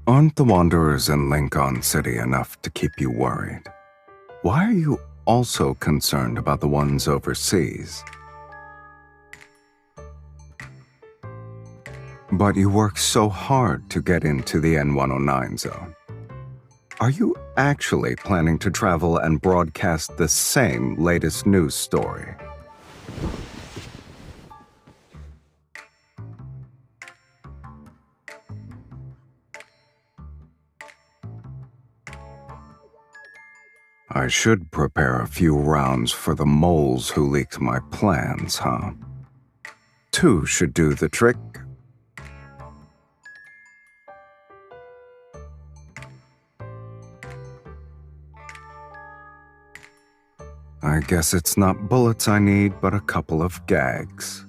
Aren't the Wanderers in Lincoln City enough to keep you worried? Why are you also concerned about the ones overseas? But you work so hard to get into the N109 zone. Are you actually planning to travel and broadcast the same latest news story? I should prepare a few rounds for the moles who leaked my plans, huh? 2 should do the trick. I guess it's not bullets I need, but a couple of gags.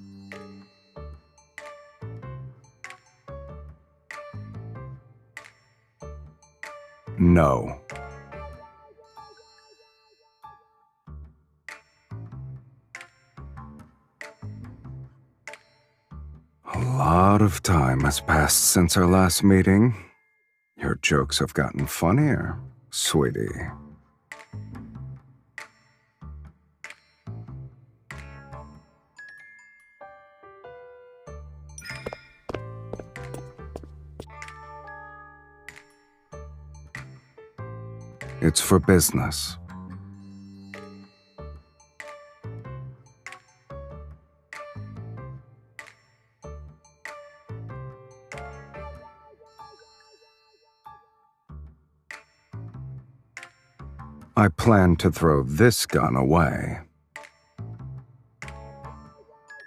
No. A lot of time has passed since our last meeting. Your jokes have gotten funnier, sweetie. It's for business. I plan to throw this gun away.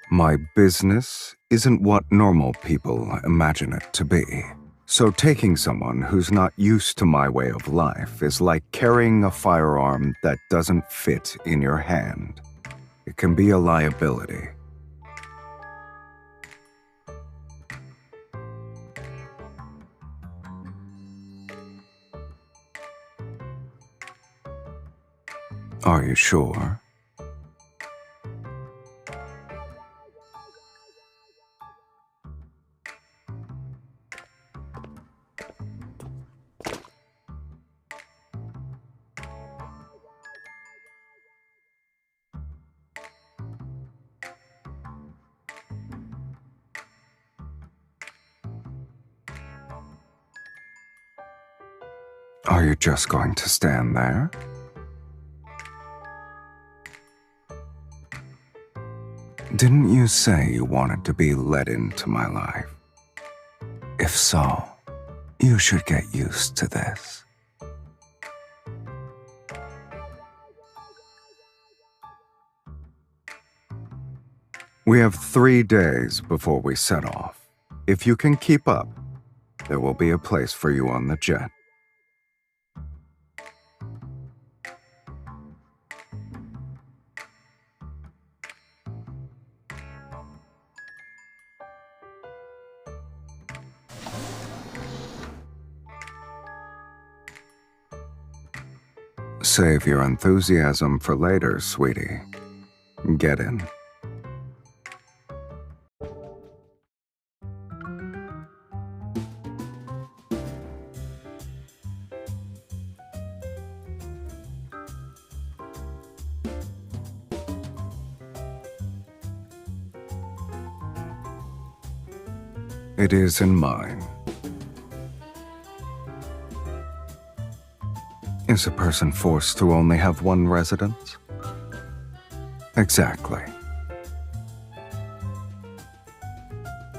My business isn't what normal people imagine it to be. So taking someone who's not used to my way of life is like carrying a firearm that doesn't fit in your hand. It can be a liability. Are you sure? Are you just going to stand there? Didn't you say you wanted to be let into my life? If so, you should get used to this. We have 3 days before we set off. If you can keep up, there will be a place for you on the jet. Save your enthusiasm for later, sweetie. Get in. It is in mine. Is a person forced to only have one residence? Exactly.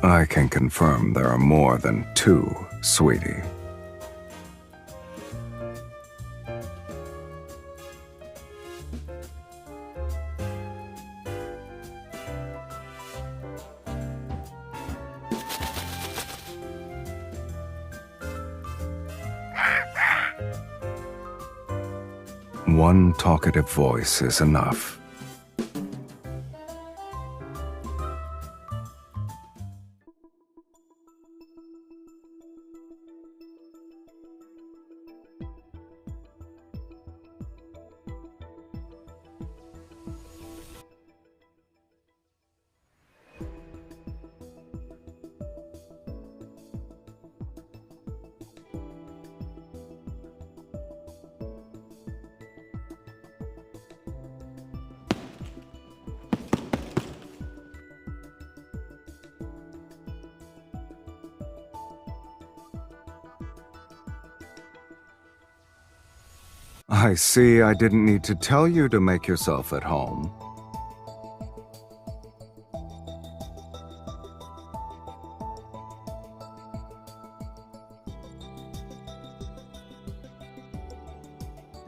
I can confirm there are more than 2, sweetie. One talkative voice is enough. I see I didn't need to tell you to make yourself at home.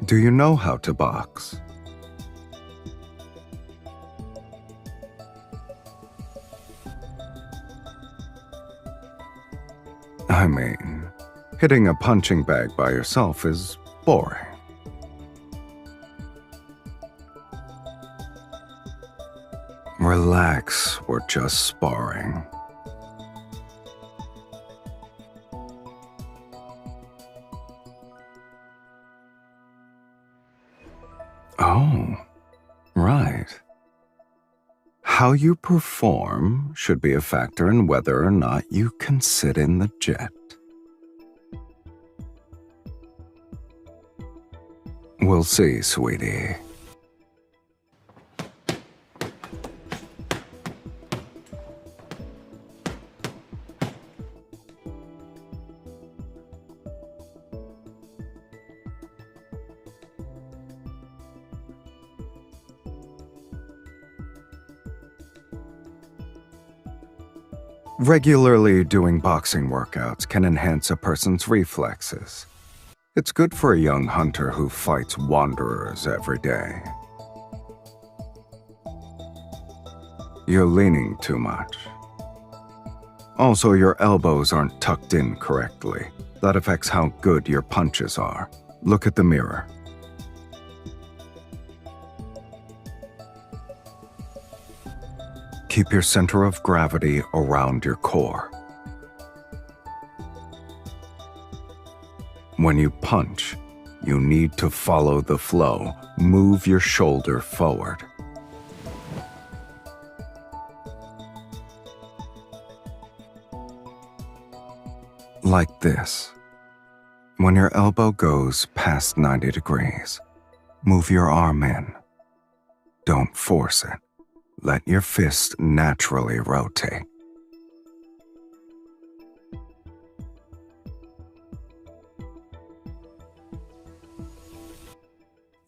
Do you know how to box? I mean, hitting a punching bag by yourself is boring. Relax, we're just sparring. Oh, right. How you perform should be a factor in whether or not you can sit in the jet. We'll see, sweetie. Regularly doing boxing workouts can enhance a person's reflexes. It's good for a young hunter who fights wanderers every day. You're leaning too much. Also, your elbows aren't tucked in correctly. That affects how good your punches are. Look at the mirror. Keep your center of gravity around your core. When you punch, you need to follow the flow. Move your shoulder forward. Like this. When your elbow goes past 90 degrees, move your arm in. Don't force it. Let your fist naturally rotate.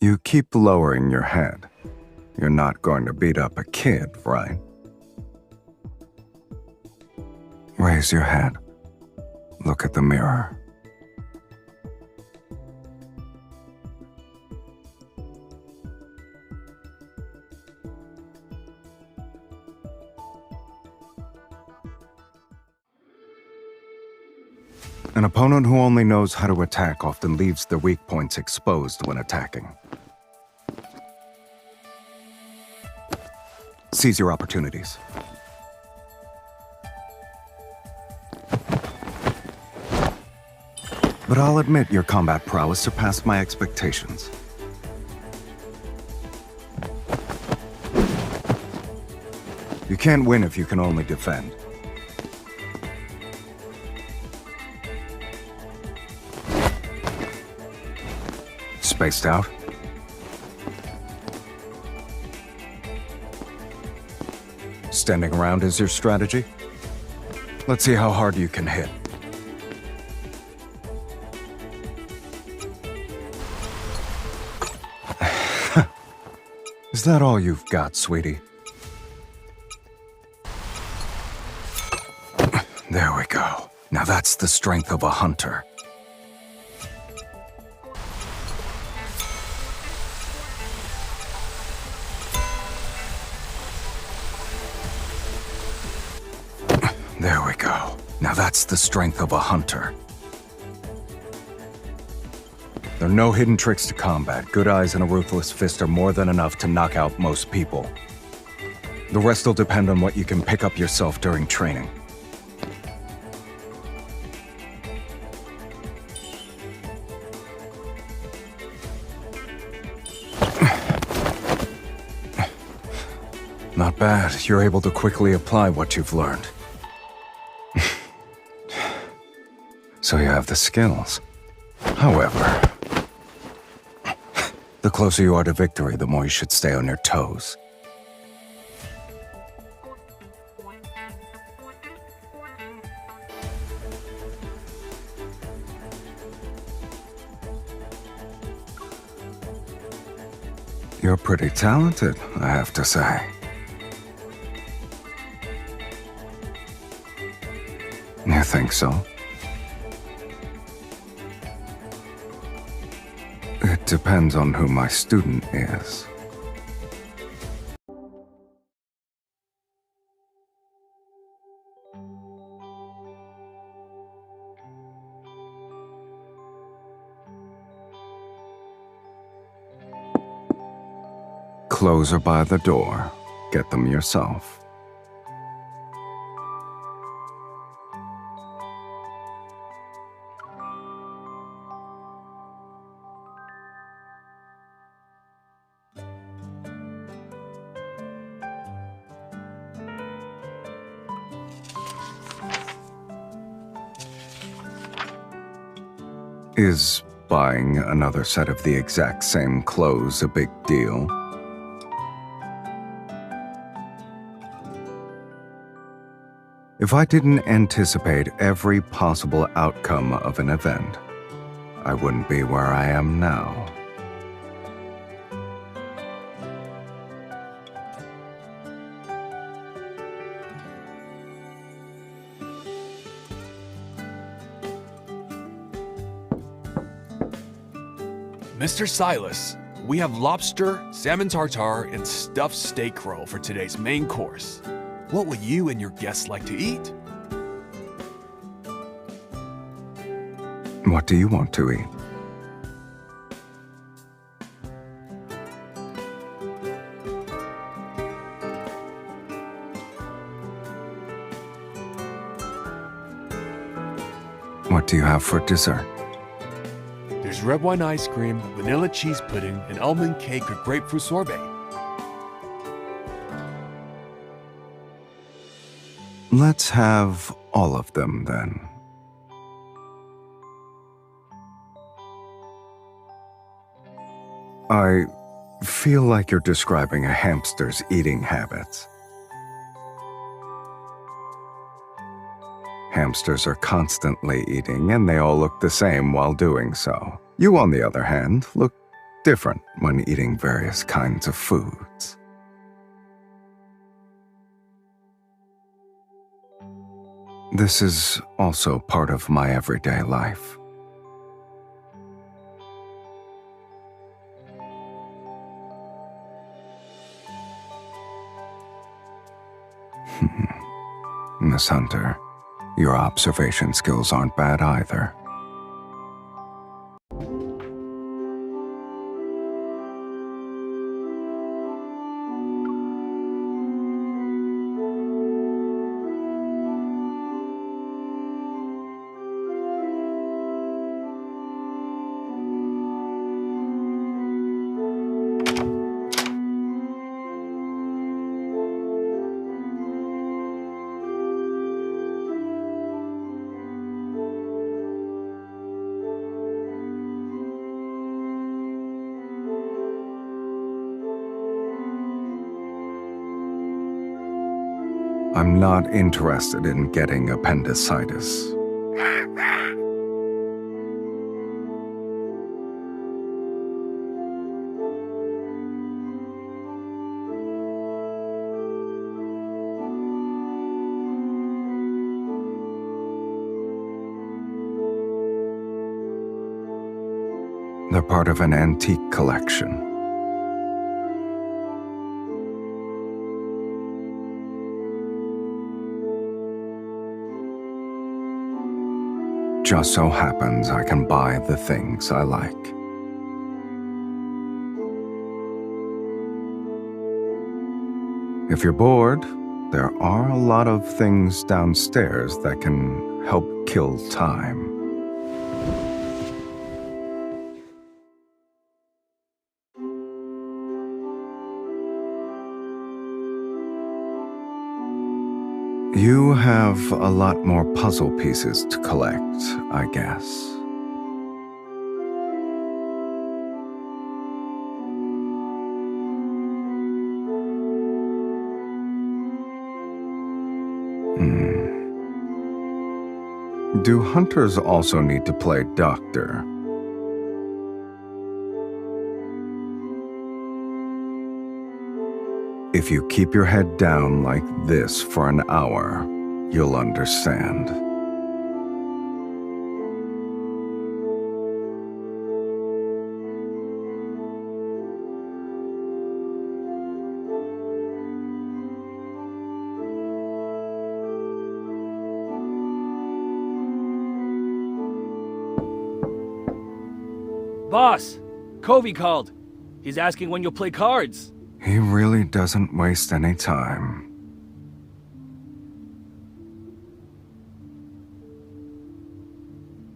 You keep lowering your head. You're not going to beat up a kid, right? Raise your head. Look at the mirror. An opponent who only knows how to attack often leaves their weak points exposed when attacking. Seize your opportunities. But I'll admit your combat prowess surpassed my expectations. You can't win if you can only defend. Spaced out? Standing around is your strategy? Let's see how hard you can hit. Is that all you've got, sweetie? There we go. Now that's the strength of a hunter. There we go. Now that's the strength of a hunter. There are no hidden tricks to combat. Good eyes and a ruthless fist are more than enough to knock out most people. The rest will depend on what you can pick up yourself during training. Not bad. You're able to quickly apply what you've learned. So you have the skills. However, the closer you are to victory, the more you should stay on your toes. You're pretty talented, I have to say. You think so? It depends on who my student is. Clothes are by the door. Get them yourself. Is buying another set of the exact same clothes a big deal? If I didn't anticipate every possible outcome of an event, I wouldn't be where I am now. Mr. Sylus, we have lobster, salmon tartare, and stuffed steak roll for today's main course. What would you and your guests like to eat? What do you want to eat? What do you have for dessert? There's red wine ice cream, vanilla cheese pudding, and almond cake or grapefruit sorbet. Let's have all of them then. I feel like you're describing a hamster's eating habits. Hamsters are constantly eating, and they all look the same while doing so. You, on the other hand, look different when eating various kinds of foods. This is also part of my everyday life. Miss Hunter, your observation skills aren't bad either. I'm not interested in getting appendicitis. They're part of an antique collection. Just so happens I can buy the things I like. If you're bored, there are a lot of things downstairs that can help kill time. You have a lot more puzzle pieces to collect, I guess. Do hunters also need to play doctor? If you keep your head down like this for an hour, you'll understand. Boss, Covey called. He's asking when you'll play cards. He really doesn't waste any time.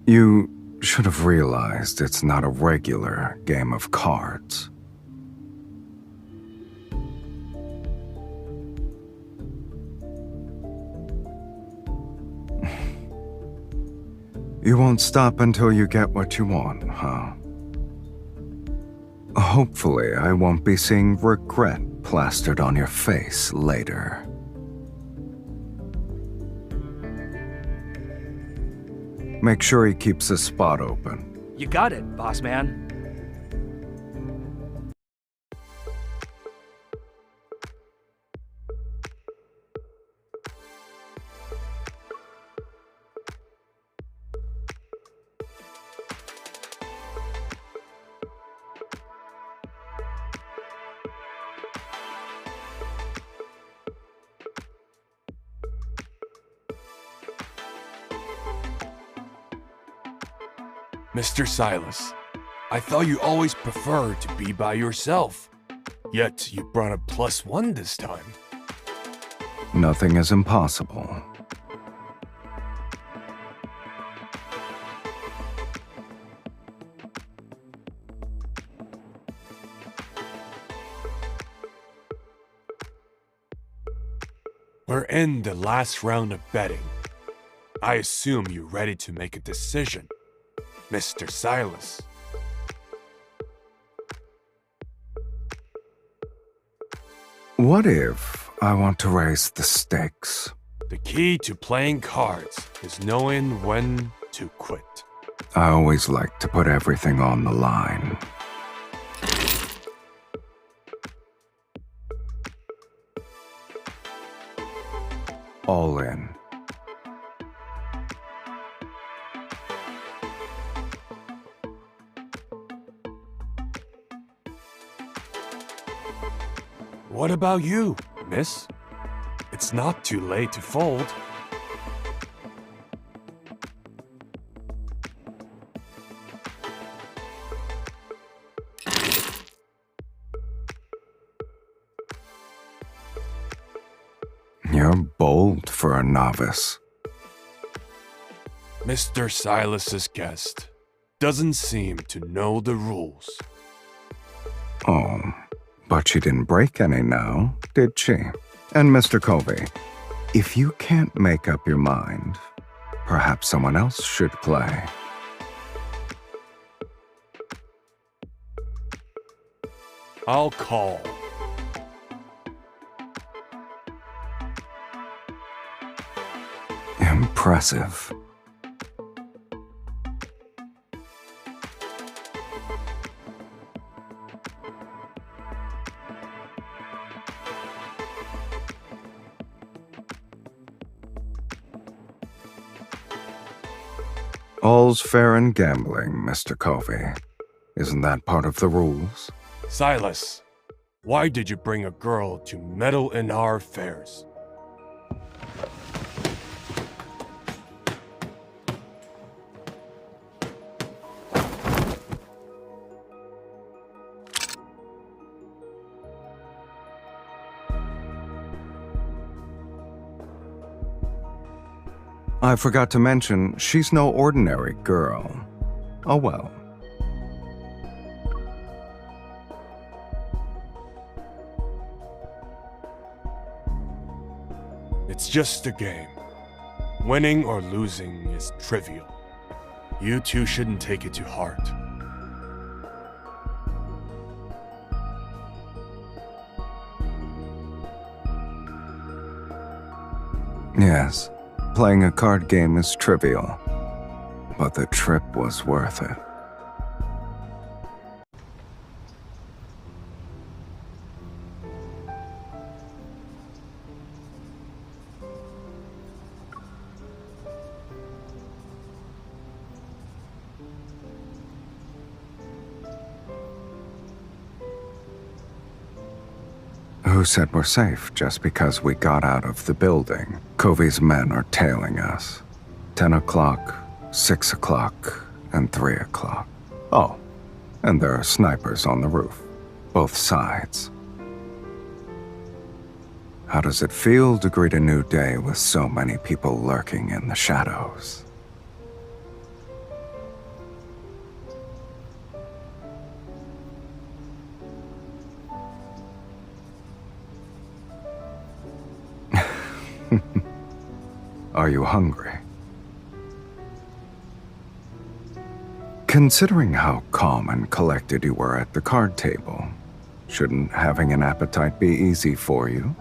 You should have realized it's not a regular game of cards. You won't stop until you get what you want, huh? Hopefully, I won't be seeing regret plastered on your face later. Make sure he keeps a spot open. You got it, boss man. Mr. Sylus, I thought you always preferred to be by yourself. Yet you brought a +1 this time. Nothing is impossible. We're in the last round of betting. I assume you're ready to make a decision, Mr. Sylus. What if I want to raise the stakes? The key to playing cards is knowing when to quit. I always like to put everything on the line. All in. What about you, miss? It's not too late to fold. You're bold for a novice. Mr. Silas's guest doesn't seem to know the rules. Oh, but she didn't break any now, did she? And Mr. Covey, if you can't make up your mind, perhaps someone else should play. I'll call. Impressive. All's fair in gambling, Mr. Covey. Isn't that part of the rules? Sylus, why did you bring a girl to meddle in our affairs? I forgot to mention, she's no ordinary girl. Oh well. It's just a game. Winning or losing is trivial. You two shouldn't take it to heart. Yes, playing a card game is trivial, but the trip was worth it. Who said we're safe just because we got out of the building? Covey's men are tailing us. 10 o'clock, 6 o'clock, and 3 o'clock. Oh, and there are snipers on the roof. Both sides. How does it feel to greet a new day with so many people lurking in the shadows? Are you hungry? Considering how calm and collected you were at the card table, shouldn't having an appetite be easy for you?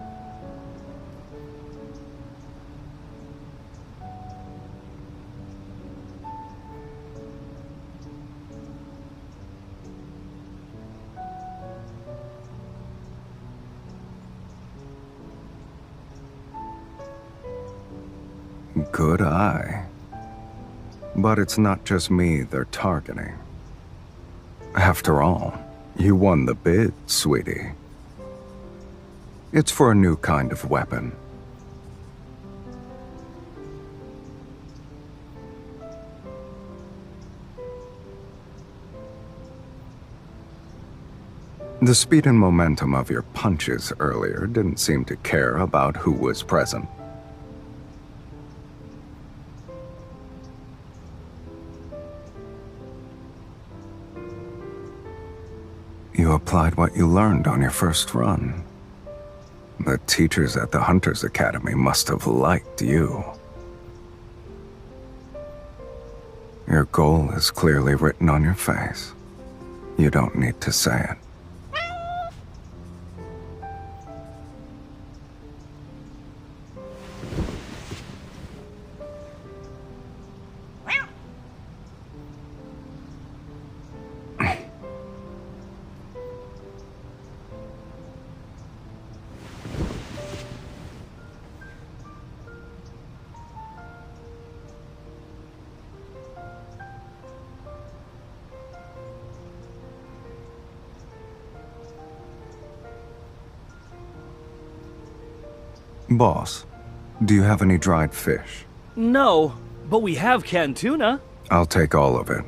Good eye. But it's not just me they're targeting. After all, you won the bid, sweetie. It's for a new kind of weapon. The speed and momentum of your punches earlier didn't seem to care about who was present. You applied what you learned on your first run. The teachers at the Hunters Academy must have liked you. Your goal is clearly written on your face. You don't need to say it. Boss, do you have any dried fish? No, but we have canned tuna. I'll take all of it.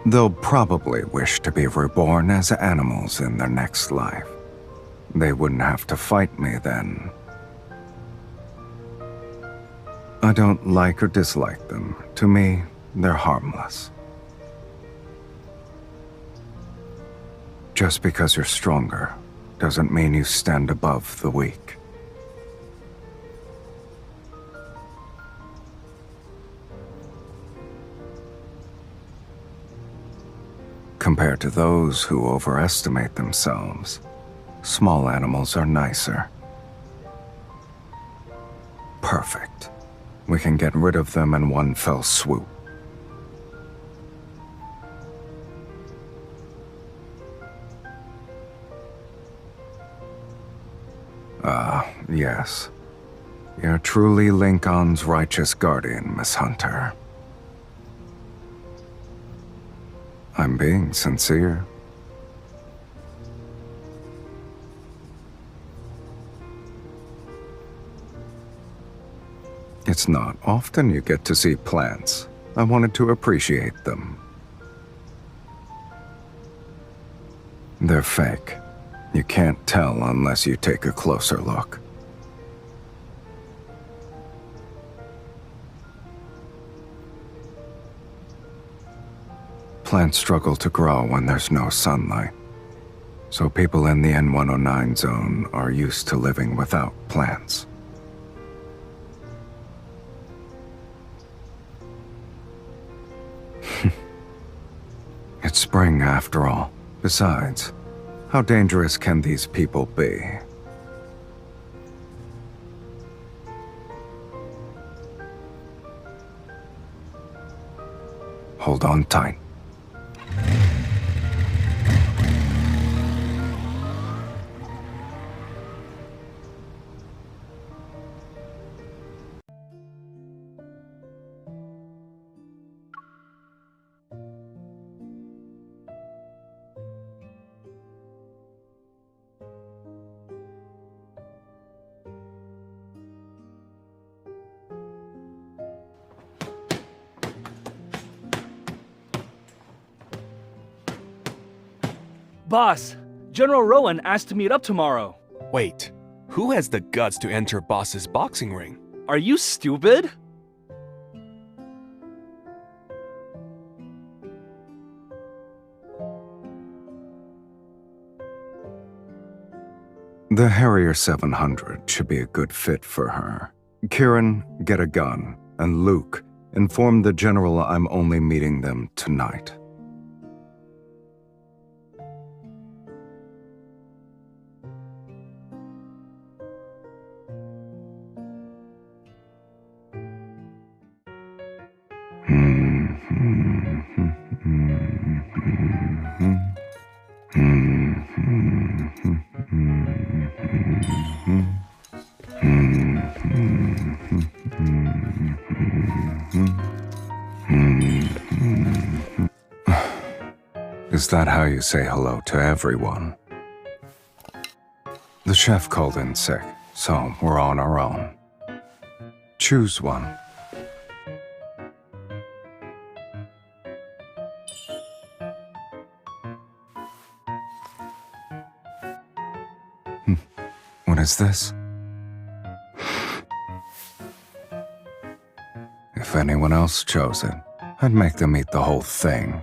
They'll probably wish to be reborn as animals in their next life. They wouldn't have to fight me then. I don't like or dislike them. To me, they're harmless. Just because you're stronger doesn't mean you stand above the weak. Compared to those who overestimate themselves, small animals are nicer. Perfect. We can get rid of them in one fell swoop. Yes. You're truly Lincoln's righteous guardian, Miss Hunter. I'm being sincere. It's not often you get to see plants. I wanted to appreciate them. They're fake. You can't tell unless you take a closer look. Plants struggle to grow when there's no sunlight, so people in the N109 zone are used to living without plants. It's spring after all. Besides, how dangerous can these people be? Hold on tight. Boss, General Rowan asked to meet up tomorrow. Wait, who has the guts to enter Boss's boxing ring? Are you stupid? The Harrier 700 should be a good fit for her. Kieran, get a gun, and Luke, inform the General I'm only meeting them tonight. Is that how you say hello to everyone? The chef called in sick, so we're on our own. Choose one. What is this? If anyone else chose it, I'd make them eat the whole thing.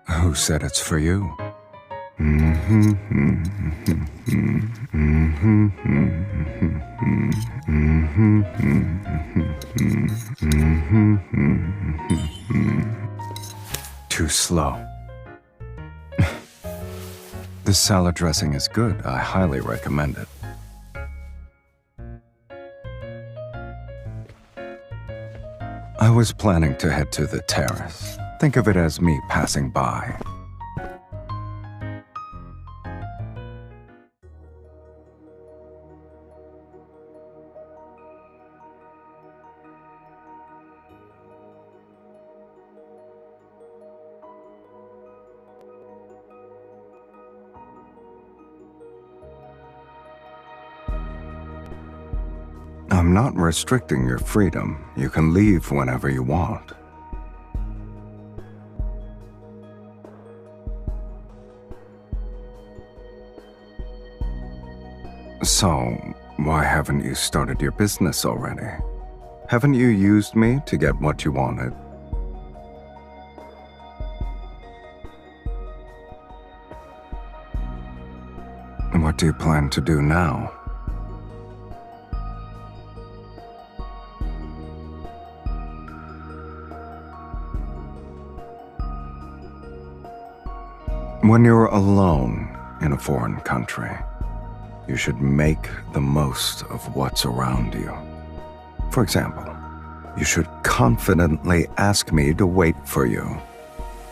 Who said it's for you? Too slow. This salad dressing is good. I highly recommend it. I was planning to head to the terrace. Think of it as me passing by. I'm not restricting your freedom. You can leave whenever you want. So, why haven't you started your business already? Haven't you used me to get what you wanted? What do you plan to do now? When you're alone in a foreign country, you should make the most of what's around you. For example, you should confidently ask me to wait for you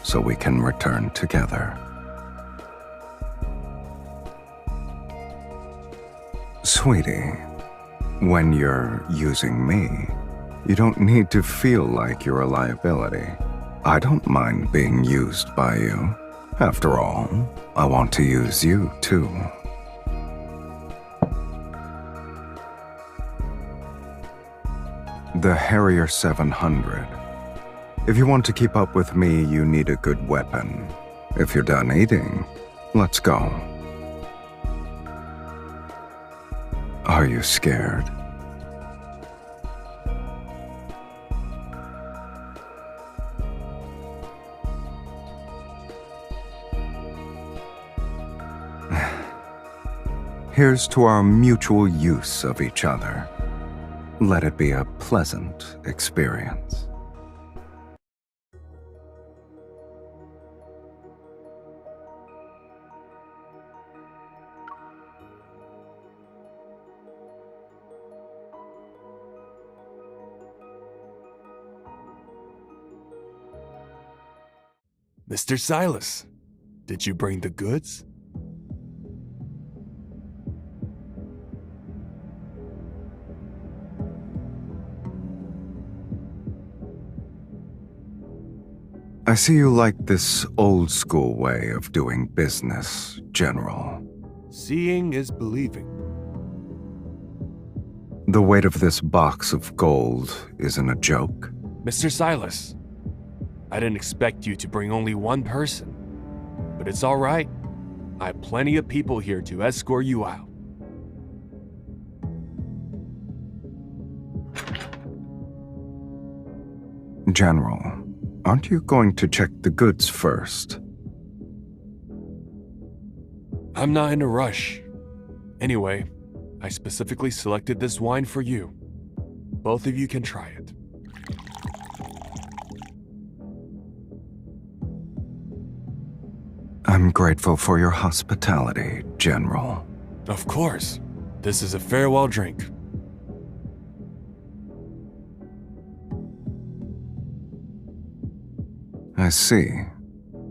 so we can return together. Sweetie, when you're using me, you don't need to feel like you're a liability. I don't mind being used by you. After all, I want to use you too. The Harrier 700. If you want to keep up with me, you need a good weapon. If you're done eating, let's go. Are you scared? Here's to our mutual use of each other. Let it be a pleasant experience. Mr. Sylus, did you bring the goods? I see you like this old-school way of doing business, General. Seeing is believing. The weight of this box of gold isn't a joke. Mr. Sylus, I didn't expect you to bring only one person, but it's all right. I have plenty of people here to escort you out. General, aren't you going to check the goods first? I'm not in a rush. Anyway, I specifically selected this wine for you. Both of you can try it. I'm grateful for your hospitality, General. Of course. This is a farewell drink. I see.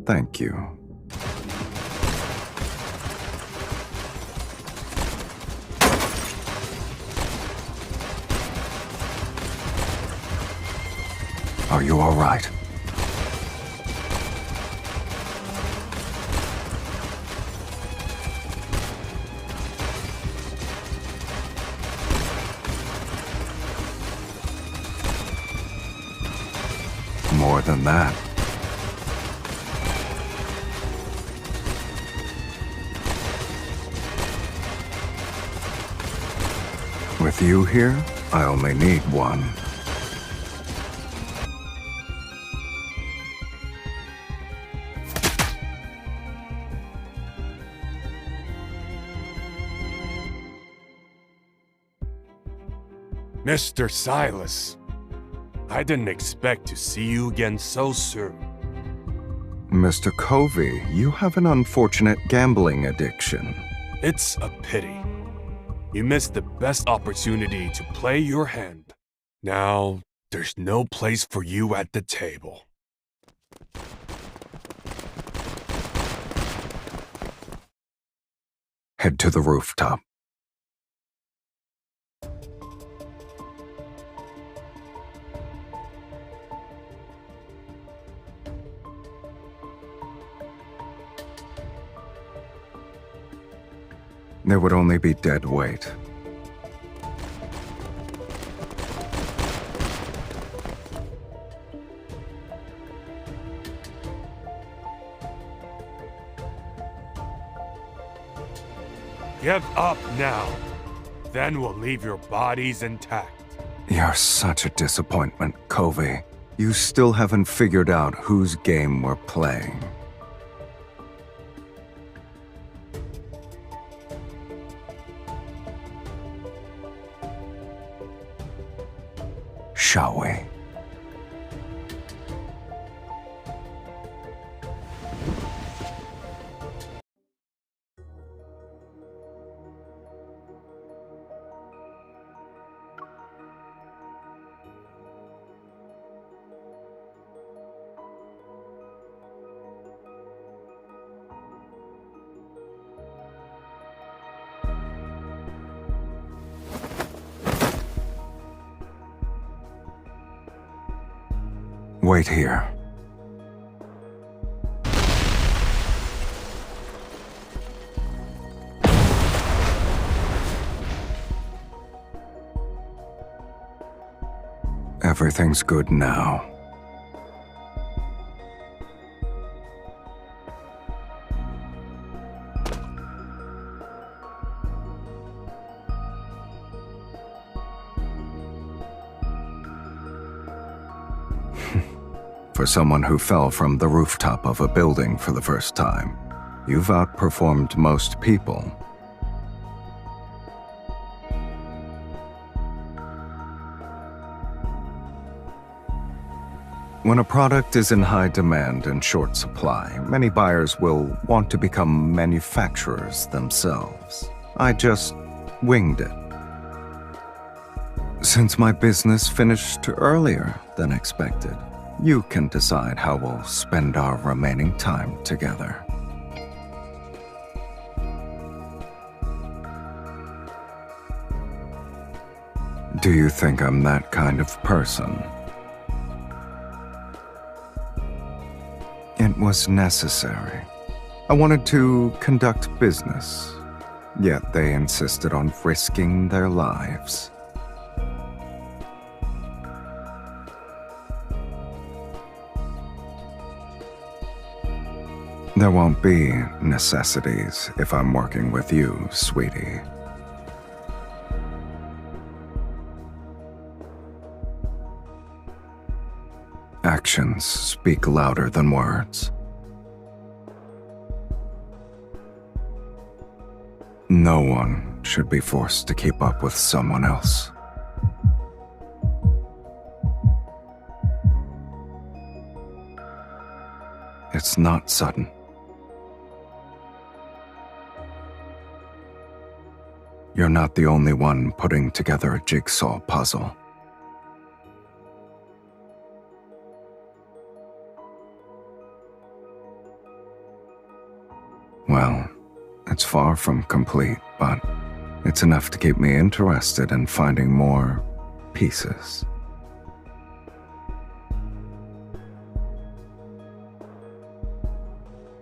Thank you. Are you all right? More than that. With you here, I only need one. Mr. Sylus, I didn't expect to see you again so soon. Mr. Covey, you have an unfortunate gambling addiction. It's a pity. You missed the best opportunity to play your hand. Now, there's no place for you at the table. Head to the rooftop. There would only be dead weight. Give up now. Then we'll leave your bodies intact. You're such a disappointment, Covey. You still haven't figured out whose game we're playing. Shall we? Wait here. Everything's good now. For someone who fell from the rooftop of a building for the first time, you've outperformed most people. When a product is in high demand and short supply, many buyers will want to become manufacturers themselves. I just winged it. Since my business finished earlier than expected, you can decide how we'll spend our remaining time together. Do you think I'm that kind of person? It was necessary. I wanted to conduct business, yet they insisted on risking their lives. There won't be necessities if I'm working with you, sweetie. Actions speak louder than words. No one should be forced to keep up with someone else. It's not sudden. You're not the only one putting together a jigsaw puzzle. Well, it's far from complete, but it's enough to keep me interested in finding more pieces.